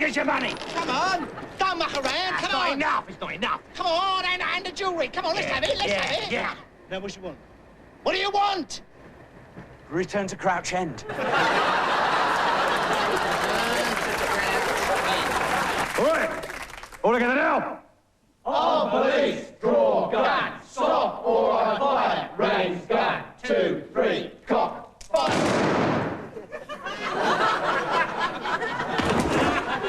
us your money. Come on, don't muck around, It's come not on. enough, it's not enough. Come on, and the jewellery. Come on, let's have it, let's have it. Yeah. Now, what do you want? What do you want? Return to Crouch End. Oi! All together now! All police, draw gun, stop or on fire, raise gun, 2, 3, cock, fire.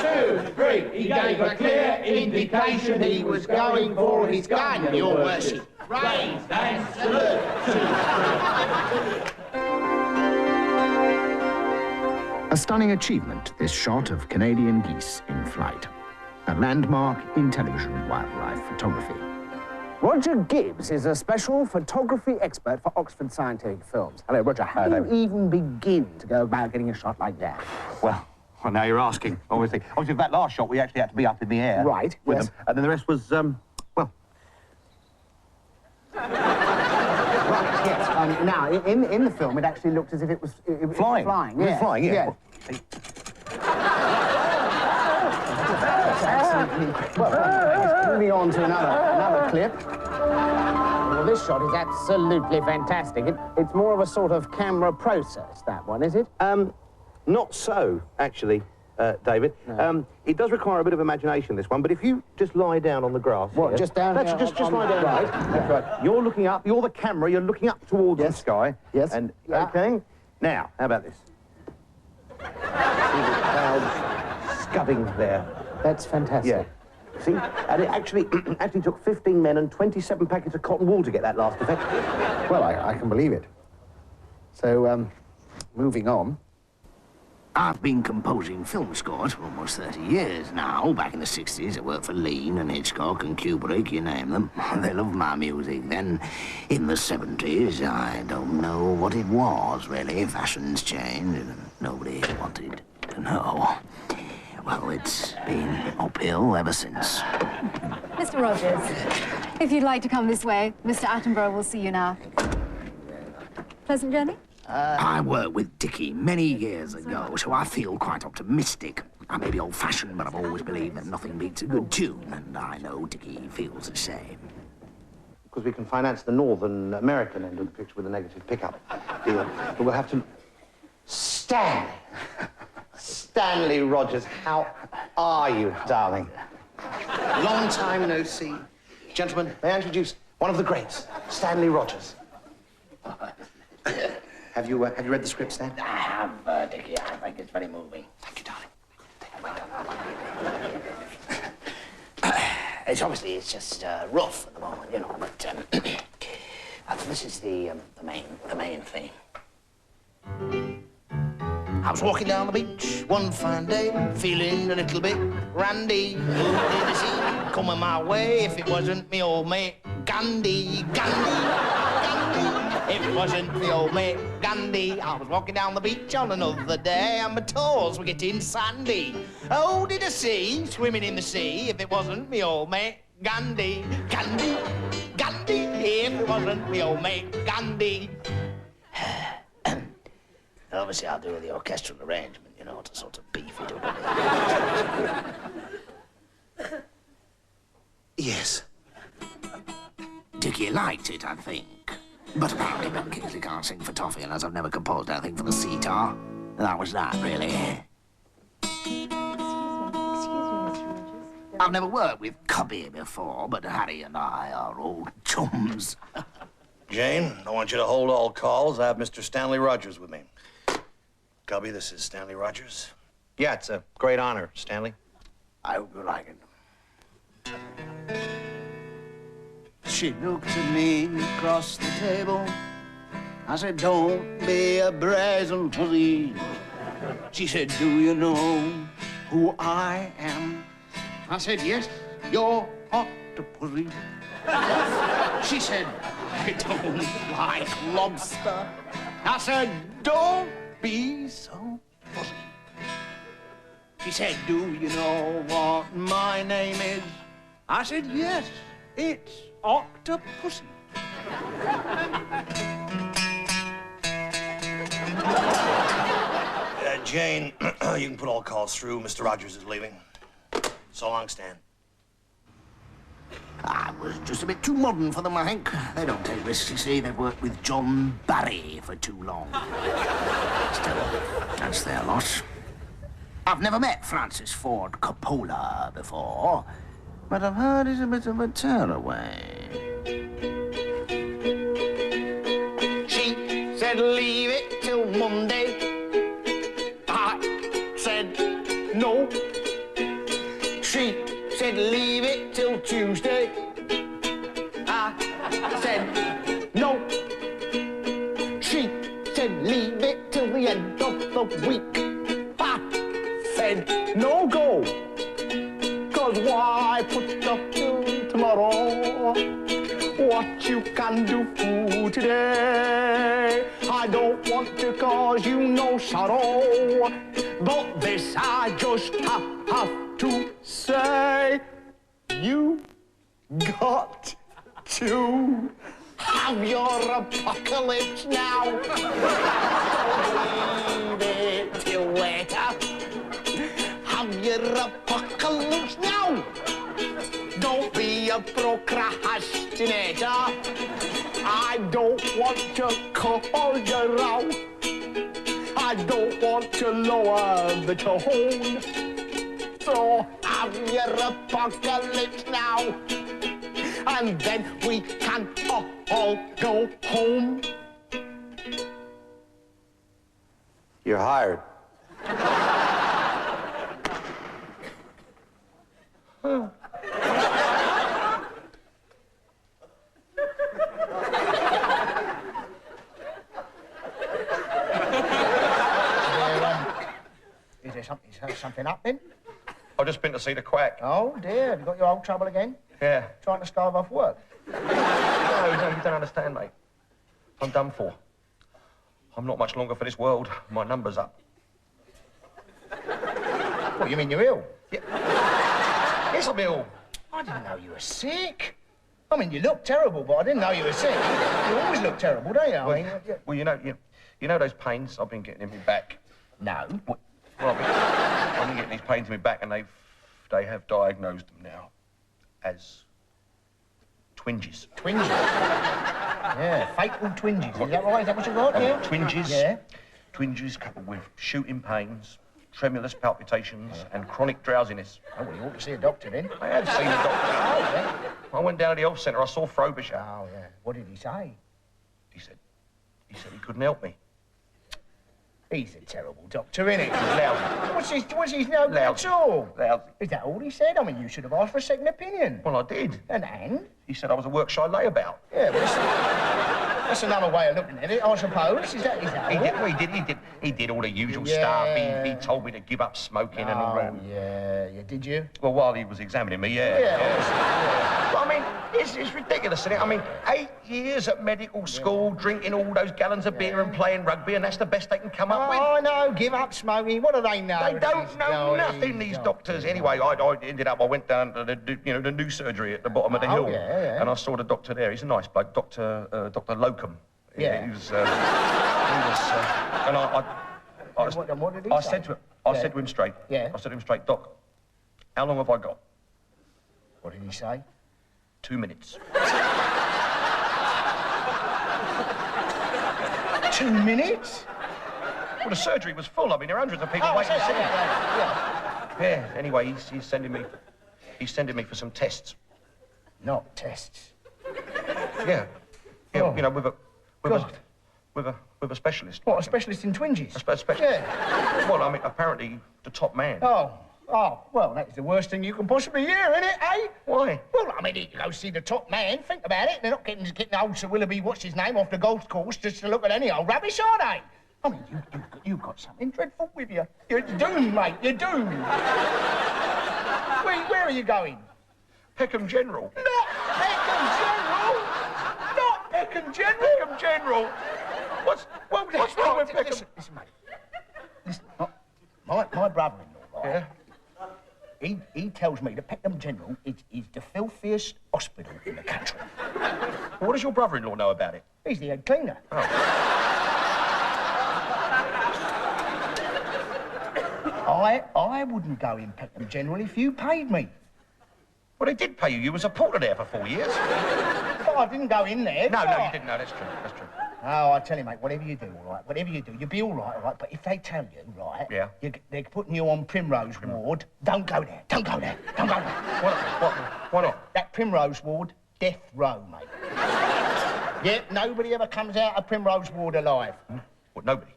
2, 3, he gave a clear indication he was going for his gun, your worship. Raise and salute. 2, 3. A stunning achievement, this shot of Canadian geese in flight. A landmark in television wildlife photography. Roger Gibbs is a special photography expert for Oxford Scientific Films. Hello, Roger. How do you even begin to go about getting a shot like that? Well, now you're asking, obviously. Obviously, for that last shot, we actually had to be up in the air. Right, with yes. them. And then the rest was, well... Right, yes. Now, in the film, it actually looked as if it was... flying. Flying, It was yeah. flying, yeah. Well, moving on to another clip. Well, this shot is absolutely fantastic. It's more of a sort of camera process, that one, is it? Not so, actually, David. No. It does require a bit of imagination, this one, but if you just lie down on the grass... What, here, just down that's here just on lie the down. right? That's right. You're looking up, you're the camera, you're looking up towards the sky. Yes. And, Yeah. OK, now, how about this? See the clouds scudding there. That's fantastic. Yeah. See? And it actually took 15 men and 27 packets of cotton wool to get that last effect. Well, I can believe it. So, moving on. I've been composing film scores for almost 30 years now. Back in the 60s, I worked for Lean and Hitchcock and Kubrick, you name them. They loved my music. Then, in the 70s, I don't know what it was, really. Fashions changed and nobody wanted to know. Well, it's been uphill ever since. Mr. Rogers, if you'd like to come this way, Mr. Attenborough will see you now. Pleasant journey? I worked with Dickie many years ago, so I feel quite optimistic. I may be old-fashioned, but I've always believed that nothing beats a good tune, and I know Dickie feels the same. Because we can finance the Northern American end of the picture with a negative pickup deal. But we'll have to... Stanley Rogers, how are you, darling? Long time no see. Gentlemen, may I introduce one of the greats, Stanley Rogers. Have you read the script, Stan? I have, Dickie. I think it's very moving. Thank you, darling. It's obviously, it's just rough at the moment, you know, but this is the main thing. I was walking down the beach one fine day, feeling a little bit randy. Who did I see coming my way if it wasn't me old mate Gandhi? If it wasn't me old mate Gandhi, I was walking down the beach on another day and my toes were getting sandy. Oh, did I see swimming in the sea if it wasn't me old mate Gandhi? If it wasn't me old mate Gandhi. Obviously, I'll do the orchestral arrangement, you know, to sort of beef it up. Yes. Dickie liked it, I think. But apparently Ben Kingsley can't sing for toffee, and as I've never composed anything for the sitar, that was that, really. Excuse me, Mr. Rogers. I've never worked with Cubby before, but Harry and I are old chums. Jane, I want you to hold all calls. I have Mr. Stanley Rogers with me. Cubby, this is Stanley Rogers. Yeah, it's a great honor, Stanley. I hope you like it. She looked at me across the table. I said, don't be a brazen pussy. She said, do you know who I am? I said, yes, you're Octopussy. She said, I don't like lobster. I said, don't be so pussy. She said, do you know what my name is? I said, yes, it's Octopussy. Jane, you can put all calls through. Mr. Rogers is leaving. So long, Stan. I was just a bit too modern for them, I think. They don't take risks, you see. They've worked with John Barry for too long. Still, that's their loss. I've never met Francis Ford Coppola before, but I've heard he's a bit of a tearaway. She said leave it till Monday. I said no. She said leave it till Tuesday. I said no. She said leave it till the end of the week. I said no go. 'Cause why put up till tomorrow what you can do for today? I don't want to cause you no sorrow, but this I just have to say. You got to have your apocalypse now. Don't leave it till later. Have your apocalypse now. Don't be a procrastinator. I don't want to call you out. I don't want to lower the tone. So have your apocalypse now. And then we can all go home. You're hired. Is there something happening? I've just been to see the quack. Oh, dear. Have you got your old trouble again? Yeah. Trying to starve off work? No, you don't understand, mate. I'm done for. I'm not much longer for this world. My number's up. What, you mean you're ill? Yeah. Yes, I'm ill. I didn't know you were sick. I mean, you look terrible, but I didn't know you were sick. You always look terrible, don't you? Well, you know those pains I've been getting in my back? No. Well, I've been getting these pains in my back, and they have diagnosed them now as twinges. Twinges? Yeah, fatal twinges. Is that right? Is that what you got? Yeah. Twinges. Yeah. Twinges coupled with shooting pains, tremulous palpitations, and chronic drowsiness. Oh, well, you ought to see a doctor then. I have seen a doctor. Oh, yeah. I went down to the health centre. I saw Frobisher. Oh, yeah. What did he say? He said he couldn't help me. He's a terrible doctor, isn't he? Lousy. What's his no good at all? Lousy. Is that all he said? I mean, you should have asked for a second opinion. Well, I did. And? He said I was a work shy layabout. Yeah, well, that's another way of looking at it, I suppose. Is that all? He did all the usual Yeah. stuff. He told me to give up smoking and all that. Yeah, did you? Well, while he was examining me, yeah. But, I mean, it's ridiculous, isn't it? I mean, 8 years at medical school, drinking all those gallons of beer and playing rugby, and that's the best they can come up with. Oh, no, give up smoking. What do they know? They don't know nothing, these doctors. Anyway, I went down to the new surgery at the bottom of the hill. Yeah. And I saw the doctor there. He's a nice bloke, Dr. Locum. Yeah. He was, And what did he I say? said to him straight. Yeah. I said to him straight, Doc, how long have I got? What did he say? 2 minutes. 2 minutes? Well, the surgery was full. I mean, there are hundreds of people waiting to see me. Yeah. Anyway, he's sending me for some tests. Not tests. Yeah. Oh. You know, with a specialist. What, a specialist in twinges? A specialist. Yeah. Well, I mean, apparently the top man. Oh, well, that's the worst thing you can possibly hear, isn't it, eh? Why? Well, I mean, you go see the top man, think about it. They're not getting old Sir Willoughby, what's his name, off the golf course just to look at any old rubbish, are they? I mean, you've got something dreadful with you. You're doomed, mate, you're doomed. Where are you going? Peckham General. Not Peckham General! Not Peckham General! Peckham General! What's wrong with Peckham? Listen, mate. Listen, my brother-in-law, right? Yeah? He tells me that Peckham General is the filthiest hospital in the country. What does your brother-in-law know about it? He's the head cleaner. Oh. I wouldn't go in Peckham General if you paid me. Well, they did pay you. You was a porter there for 4 years. But I didn't go in there. No, did no, I? you didn't. No, that's true. That's true. Oh, I tell you, mate, whatever you do, all right, whatever you do, you'll be all right, but if they tell you, right, Yeah. they're putting you on Primrose Ward, don't go there, don't go there, don't go there. Why not? That Primrose Ward, death row, mate. Yeah, nobody ever comes out of Primrose Ward alive. What, nobody?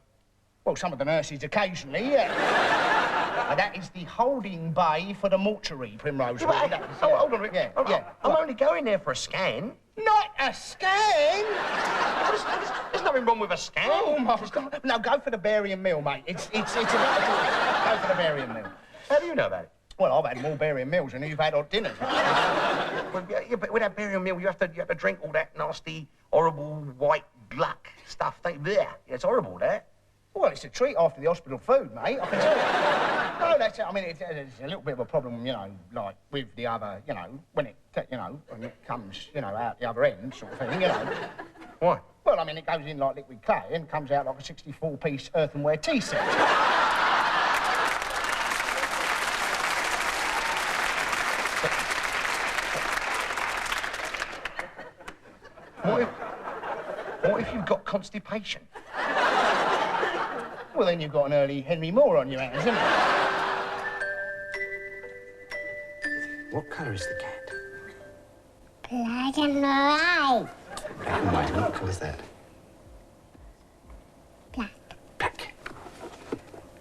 Well, some of the nurses occasionally, yeah. But that is the holding bay for the mortuary, Primrose Ward. That is, yeah. Hold on a minute. I'm only going there for a scan. Not a scan! There's nothing wrong with a scan. Oh, my God. No, go for the barium meal, mate. It's about go for the barium meal. How do you know about it? Well, I've had more barium meals than you've had hot dinners. Well, yeah, but with that barium meal, you have to drink all that nasty, horrible white gluck stuff. Yeah, it's horrible, that. Well, it's a treat after the hospital food, mate. I can tell you. No, that's it. I mean, it's a little bit of a problem, you know, like with the other, you know, when it comes, you know, out the other end, sort of thing, you know. Why? Well, I mean, it goes in like liquid clay and comes out like a 64-piece earthenware tea set. What if you've got constipation? Well, then you've got an early Henry Moore on your hands, haven't you? What colour is the cat? Black and white. Black and white. And what colour is that? Black. Black.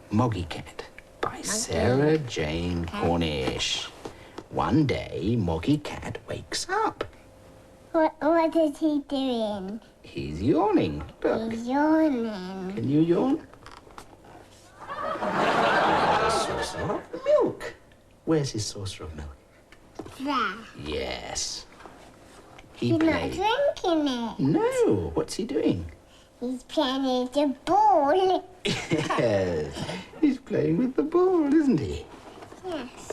Moggy Cat by Sarah Jane Cornish. One day, Moggy Cat wakes up. What is he doing? He's yawning. Look. He's yawning. Can you yawn? There's a saucer of milk. Where's his saucer of milk? There. Yes. He He's not plays. drinking it. No. What's he doing? He's playing with the ball. Yes. He's playing with the ball, isn't he? Yes.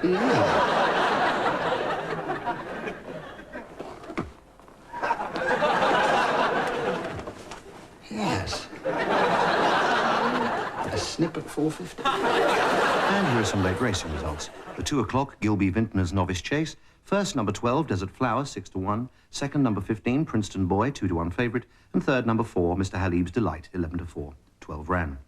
Yeah. Yes. A snip at 4:50. And here are some late racing results. The 2 o'clock, Gilby Vintner's Novice Chase. First, number 12, Desert Flower, 6-1. Second, number 15, Princeton Boy, 2-1 favourite. And third, number 4, Mr. Halib's Delight, 11-4. 12 ran.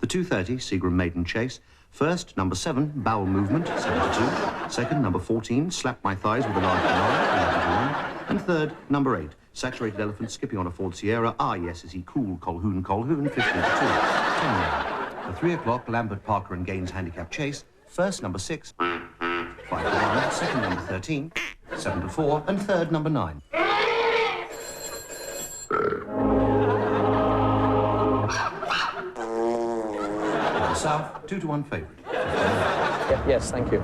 The 2:30, Seagram Maiden Chase. First, number 7, Bowel Movement, 7-2. Second, number 14, Slap My Thighs with a Large Banana, 11-1. And third, number 8, Saturated Elephant Skipping on a Ford Sierra. Ah, yes, is he cool, Colhoun, 15-2. 10 ran. The 3 o'clock, Lambert, Parker and Gaines Handicap Chase. First, number 6, 5-1. Second, number 13, 7-4. And third, number 9. South, 2-1 favourite. Yes, thank you.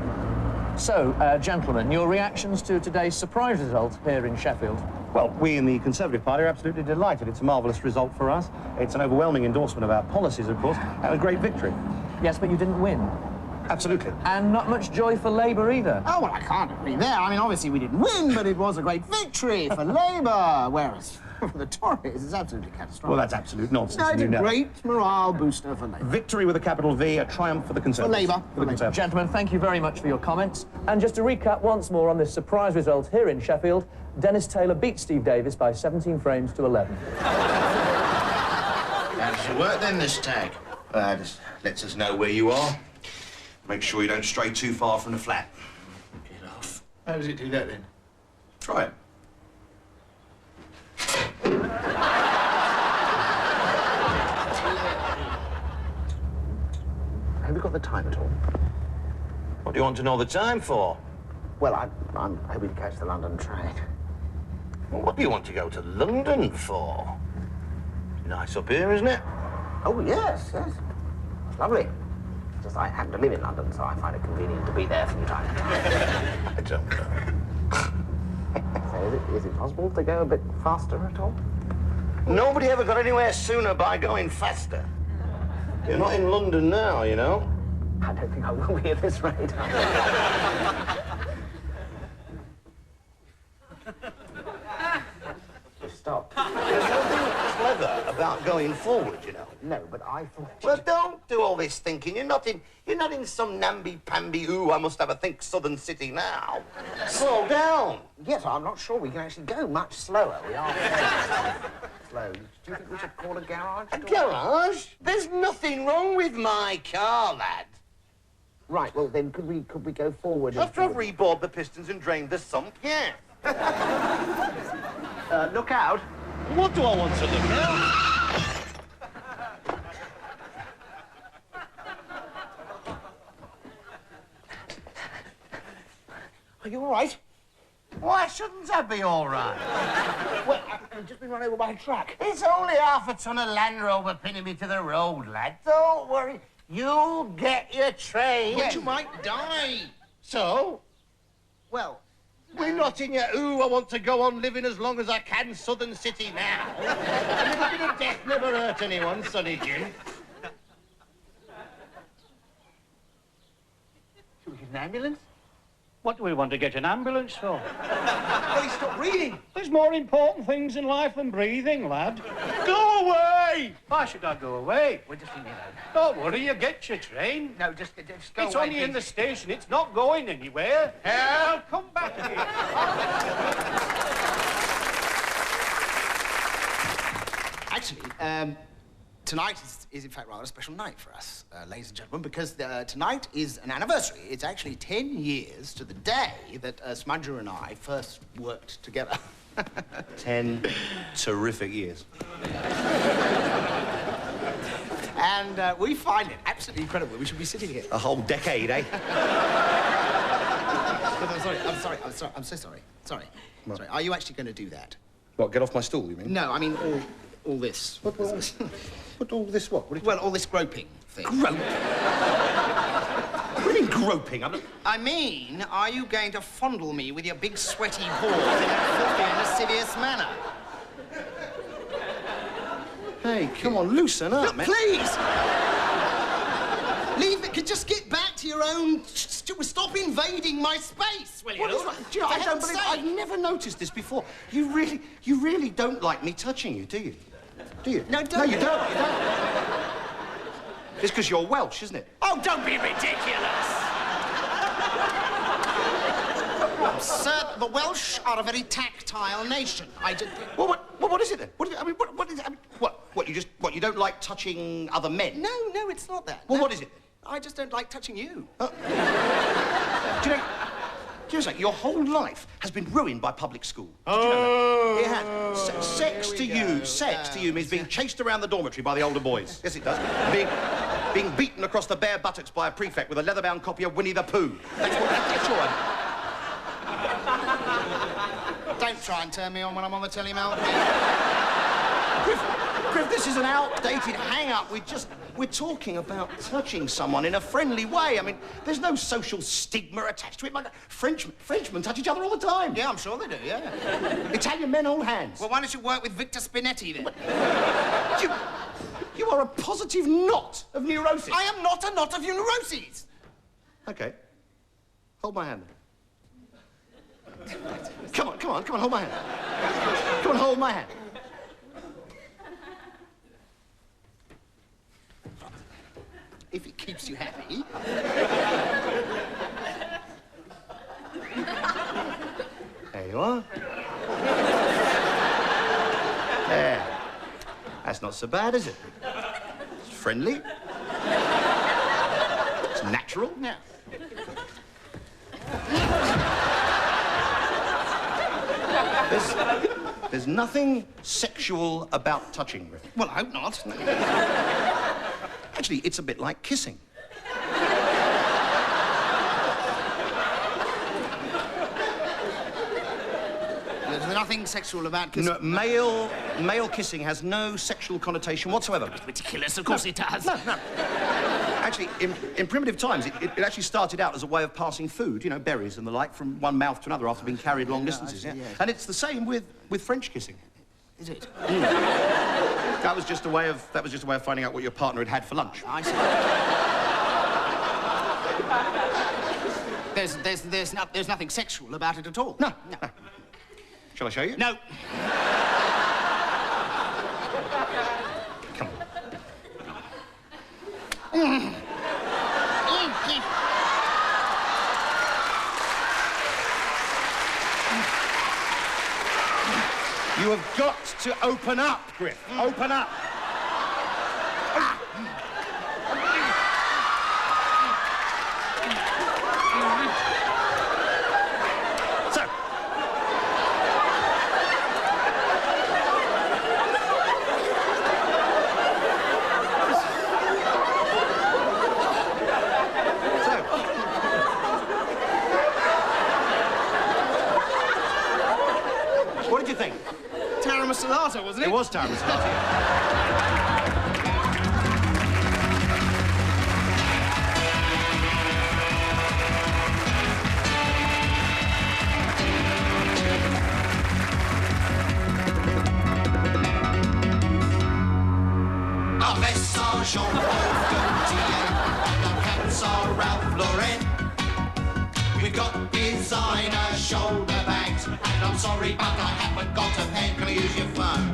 So, gentlemen, your reactions to today's surprise result here in Sheffield? Well, we in the Conservative Party are absolutely delighted. It's a marvellous result for us. It's an overwhelming endorsement of our policies, of course, and a great victory. Yes, but you didn't win. Absolutely. And not much joy for Labour either. Oh, well, I can't agree there. I mean, obviously we didn't win, but it was a great victory for Labour, whereas for the Tories, it's absolutely catastrophic. Well, that's absolute nonsense. No, it's a you know. great morale booster for Labour. Victory with a capital V, a triumph for the Conservatives. For Labour. For the Conservatives. Gentlemen, thank you very much for your comments. And just to recap once more on this surprise result here in Sheffield, Dennis Taylor beat Steve Davis by 17 frames to 11. How does it work then, this tag? Just lets us know where you are. Make sure you don't stray too far from the flat. Get off. How does it do that then? Try it. Have you got the time at all? What do you want to know the time for? Well, I'm hoping to catch the London train. Well, what do you want to go to London for? Nice up here, isn't it? Oh, yes, yes. It's lovely. Just I happen to live in London, so I find it convenient to be there from time to time. I don't know. So is it possible to go a bit faster at all? Nobody ever got anywhere sooner by going faster. You're not in London now, you know. I don't think I will be at this rate. Just stop. There's nothing clever about going forward, you know. No, but I thought... Well, don't do all this thinking. You're not in some namby-pamby, ooh, I must have a think southern city now. Slow down. Yes, I'm not sure we can actually go much slower. We are very slow. Do you think we should call a garage? A garage? There's nothing wrong with my car, lad. Right, well, then, could we go forward? After I've rebored the pistons and drained the sump, yeah. Look out. What do I want to look at? Are you all right? Why shouldn't I be all right? Well, I've just been run over by a truck. It's only half a ton of Land Rover pinning me to the road, lad. Don't worry. You'll get your train. But you might die. So? Well, We're not in your, ooh, I want to go on living as long as I can, southern city now. A little bit of death never hurt anyone, Sonny Jim. Should we get an ambulance? What do we want to get an ambulance for? Well, stop reading. There's more important things in life than breathing, lad. Go away! Why should I go away? We're just in here. Don't worry, you get your train. No, just go It's away, only in please. the station. It's not going anywhere. I'll come back here. actually, tonight is in fact rather a special night for us, ladies and gentlemen, because tonight is an anniversary. It's actually 10 years to the day that Smudger and I first worked together. 10 terrific years. And we find it absolutely incredible. We should be sitting here. A whole decade, eh? I'm so sorry. Sorry. Are you actually going to do that? What, get off my stool, you mean? No, I mean all this. What all this what? Well, all this groping thing. Groping? What do you mean groping? I mean, are you going to fondle me with your big sweaty paws in a filthy and lascivious manner? Hey, come on, loosen up, Look, man. please! Leave it. Just get back to your own... Stop invading my space, will you? What is wrong? Do you know, I don't believe... I've never noticed this before. You really don't like me touching you, do you? Do you? No, don't. No, you don't. You don't. It's because you're Welsh, isn't it? Oh, don't be ridiculous! Sir, the Welsh are a very tactile nation. Well, what is it then? What is it? I mean, what is it? I mean, what, you don't like touching other men? No, it's not that. Well, No. what is it? I just don't like touching you. Do you know something? Your whole life has been ruined by public school. Did you know that? It has. Sex to you means being chased around the dormitory by the older boys. Yes, it does. Being beaten across the bare buttocks by a prefect with a leather-bound copy of Winnie the Pooh. That's your one. Don't try and turn me on when I'm on the telly, Mel. Griff, this is an outdated hang-up. We're talking about touching someone in a friendly way. I mean, there's no social stigma attached to it. Like Frenchmen touch each other all the time. Yeah, I'm sure they do, yeah. Italian men hold hands. Well, why don't you work with Victor Spinetti, then? You are a positive knot of neurosis. I am not a knot of neuroses. Okay. Hold my hand. Come on, hold my hand. Come on, hold my hand. If it keeps you happy. There you are. There. That's not so bad, is it? It's friendly. It's natural. Yeah. There's nothing sexual about touching, Griff. Well, I hope not. Actually, it's a bit like kissing. There's nothing sexual about kissing. No, male kissing has no sexual connotation whatsoever. Ridiculous, of course it does. No. Actually, in primitive times, it actually started out as a way of passing food, you know, berries and the like, from one mouth to another after being carried long distances. Actually, yes. And it's the same with French kissing. Is it? That was just a way of finding out what your partner had for lunch. I see. There's nothing sexual about it at all. No. Shall I show you? No. Come on. You have got to open up, Griff. Open up. So. What did you think? Tiramisu, wasn't it? It was tiramisu. Our vests are Jean-Paul Gaultier, and our caps are Ralph Lauren. We've got designer shoulder bags, and I'm sorry, but I haven't got a pen. Can I use your phone?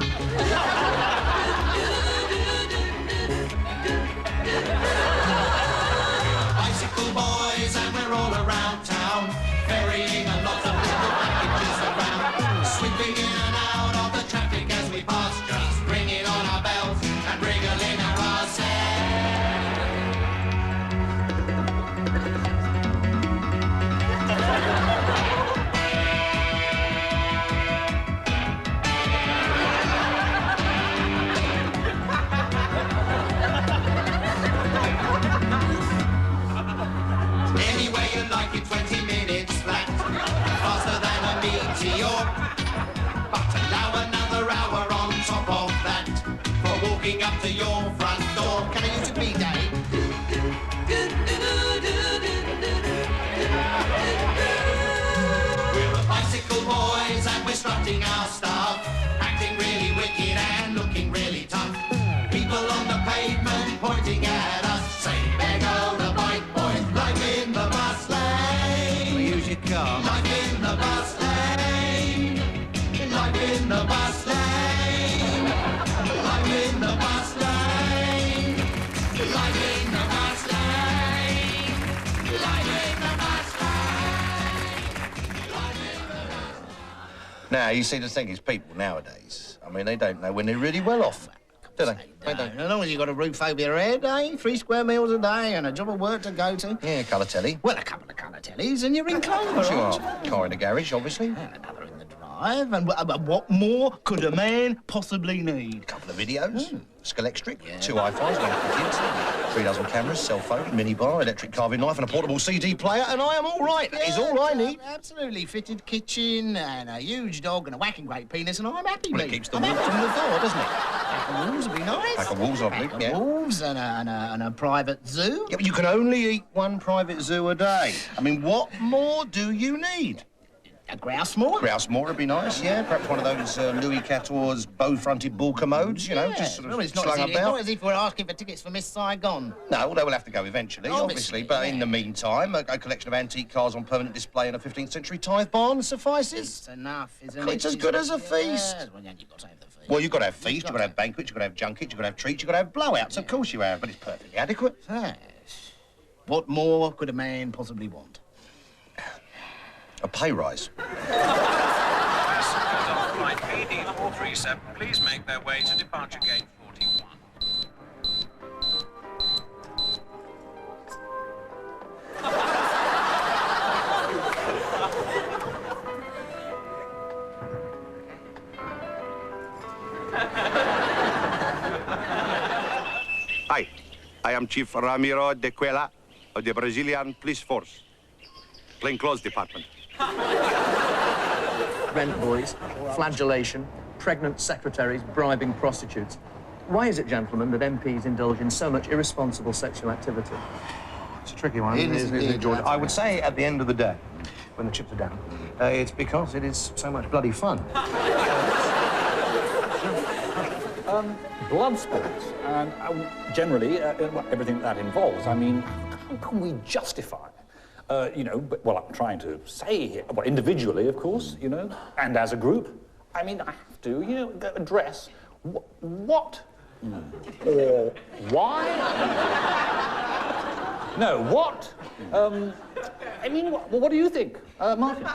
Bicycle boys, and we're all around town, ferrying a lot of little packages around, sweeping in and out of the traffic as we pass, just ringing on our bells and wriggling our Any way you like it, 20 minutes flat, faster than a meteor. But allow another hour on top of that for walking up to your front door. Can I use your B-Day? We're the bicycle boys and we're strutting our stuff, acting really wicked and looking really tough. People on the pavement pointing at us, saying, there go the bike boys, life in the bus lane. Use your car. Life in the bus lane. Life in the bus lane. Life in the bus lane. Life in the bus lane. Life in the bus lane. Now, you see, the thing is, people nowadays, I mean, they don't know when they're really well off, do they? They don't. As long as you've got a roof over your head, 3 square meals a day and a job of work to go to. Yeah, colour telly. Well, a couple of colour tellies and you're in clover, Of course you aren't are. Car in the garage, obviously. And another in the drive. And what more could a man possibly need? A couple of videos, Skelectric, 2 iPhones, 1 for kids, 3 dozen cameras, cell phone, minibar, electric carving knife, and a portable CD player, and I am all right. That is all I need. Absolutely. Fitted kitchen and a huge dog and a whacking great penis, and I'm happy. Well, it keeps the wolf from the door, doesn't it? Pack of wolves would be nice. Pack of wolves, lovely, Pack of yeah. wolves and a private zoo. Yeah, but you can only eat 1 private zoo a day. I mean, what more do you need? A grouse moor? Grouse moor would be nice, yeah. Perhaps one of those Louis XIV's bow-fronted bull commodes, you know, just sort of It's not slung as if, about. not as if we're asking for tickets for Miss Saigon. No, they will have to go eventually, obviously. But yeah. in the meantime, a collection of antique cars on permanent display in a 15th century tithe barn suffices. It's enough, isn't it? It's as good as a feast. Yes, well, you've got to have the feast. Well, you've got to have feasts, you've got to have banquets, you've got to have junkets, you've got to have treats, you've got to have blowouts. Of course you have, but it's perfectly adequate. Yes. What more could a man possibly want? A pay rise. Passengers on flight PD437, please make their way to departure gate 41. Hi, I am Chief Ramiro de Cuela of the Brazilian Police Force, Plainclothes Department. Rent boys, flagellation, pregnant secretaries bribing prostitutes. Why is it, gentlemen, that MPs indulge in so much irresponsible sexual activity? It's a tricky one, It isn't is, it, George? that's I would say at the end of the day, when the chips are down, it's because it is so much bloody fun. Blood sports, and generally everything that involves. I mean, how can we justify, you know, well, I'm trying to say here, well, individually, of course, you know, and as a group, I mean, I have to, you know, address what Or why? No, what? I mean, what do you think, Martin?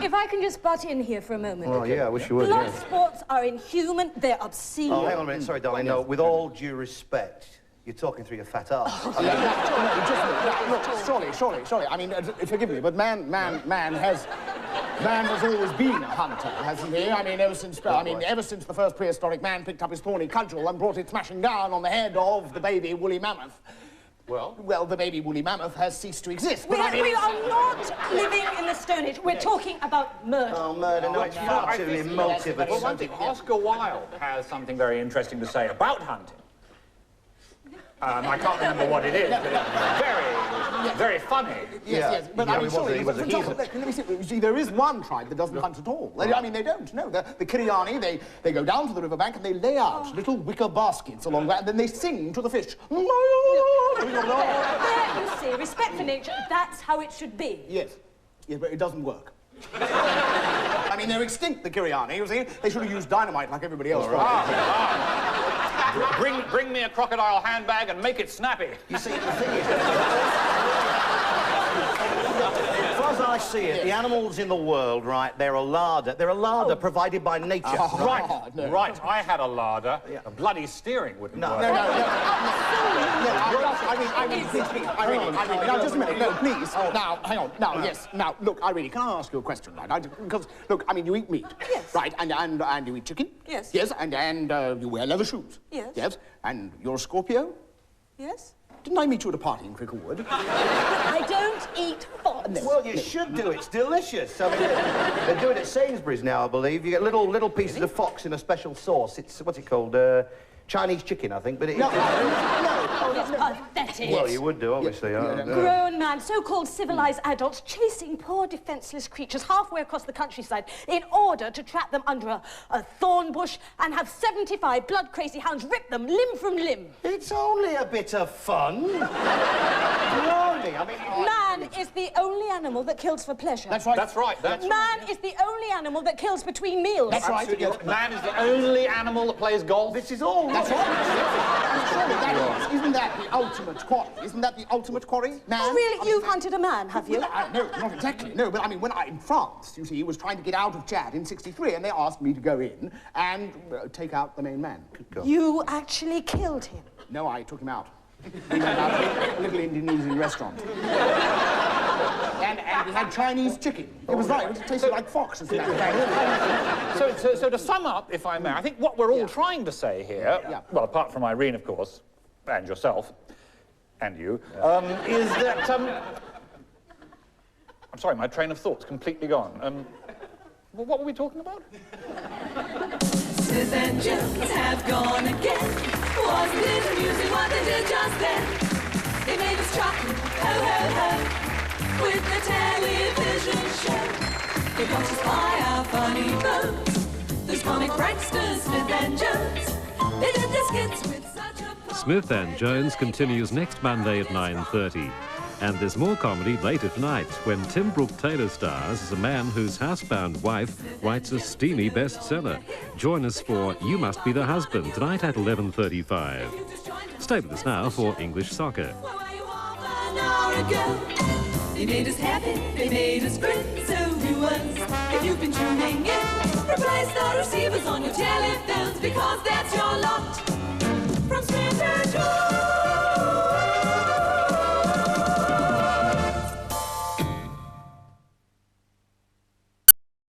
If I can just butt in here for a moment. Oh, yeah, I wish you would, Blood yeah. sports are inhuman, they're obscene. Oh, hang on a minute. Sorry, darling. No, with all due respect, you're talking through your fat ass. Surely. I mean, forgive me, but man has always been a hunter, hasn't he? I mean, ever since the first prehistoric man picked up his thorny cudgel and brought it smashing down on the head of the baby woolly mammoth. Well, the baby woolly mammoth has ceased to exist. We are not living in the Stone Age. We're talking about murder. Oh, murder. No, it's far too emotive. Well, one thing, Oscar Wilde has something very interesting to say about hunting. I can't remember what it is, but it's very funny. Yes. But I mean, surely, let me see, there is one tribe that doesn't hunt at all. I mean, they don't. No, the Kiriani, they go down to the riverbank and they lay out little wicker baskets along that, and then they sing to the fish. There, you see, respect for nature, that's how it should be. Yes, but it doesn't work. I mean, they're extinct, the Kiriani, you see. They should have used dynamite like everybody else. Bring me a crocodile handbag and make it snappy. You see, the thing is, as far as I see it, the animals in the world, right, they're a larder. They're a larder provided by nature. Right, I had a larder. A bloody steering wouldn't work. I mean, please. Now, just a minute. No, please. Now, hang on. Now, yes. Now, look, can I ask you a question, right? Because, look, I mean, you eat meat. Yes. Right, and you eat chicken. Yes. Yes, and you wear leather shoes. Yes. Yes, and you're a Scorpio. Yes. Didn't I meet you at a party in Cricklewood? I don't eat fox. Well, you should do. It's delicious. I mean, they do it at Sainsbury's now, I believe. You get little pieces of fox in a special sauce. It's, what's it called? Chinese chicken, I think, but it... No, it's pathetic. Well, you would do, obviously. Grown man, so-called civilized adults chasing poor defenseless creatures halfway across the countryside in order to trap them under a thorn bush and have 75 blood-crazy hounds rip them limb from limb. It's only a bit of fun. Man is the only animal that kills for pleasure. That's right. Man is the only animal that kills between meals. That's right. Man is the only animal that plays golf. This is all. That's right. Isn't that the ultimate quarry? Isn't that the ultimate quarry, man? Oh, really? You've hunted a man, have you? No, not exactly. No, but I mean, in France, you see, was trying to get out of Chad in '63, and they asked me to go in and take out the main man. You actually killed him? No, I took him out. We went out to a little Indonesian restaurant. And we had Chinese chicken. It was right. It tasted like fox. As a matter of fact. So to sum up, if I may, I think what we're all trying to say here, well, apart from Irene, of course, and yourself, and you, is that, I'm sorry, my train of thought's completely gone. What were we talking about? Smith and Jones have gone again. Wasn't it amusing what they did just then? They made us trot, ho, ho, ho, with the television show. They got us by our funny bones. Those comic pranksters, Smith and Jones. They did their skits with such a... Smith and Jones continues next Monday at 9:30. And there's more comedy later tonight when Tim Brooke-Taylor stars as a man whose housebound wife writes a steamy bestseller. Join us for You Must Be the Husband tonight at 11:35. Stay with us now for English Soccer. An hour ago, they made us happy, they made us grin, so do us. If you've been tuning in, replace the receivers on your telephones because that's your lot. From Smith and Jones.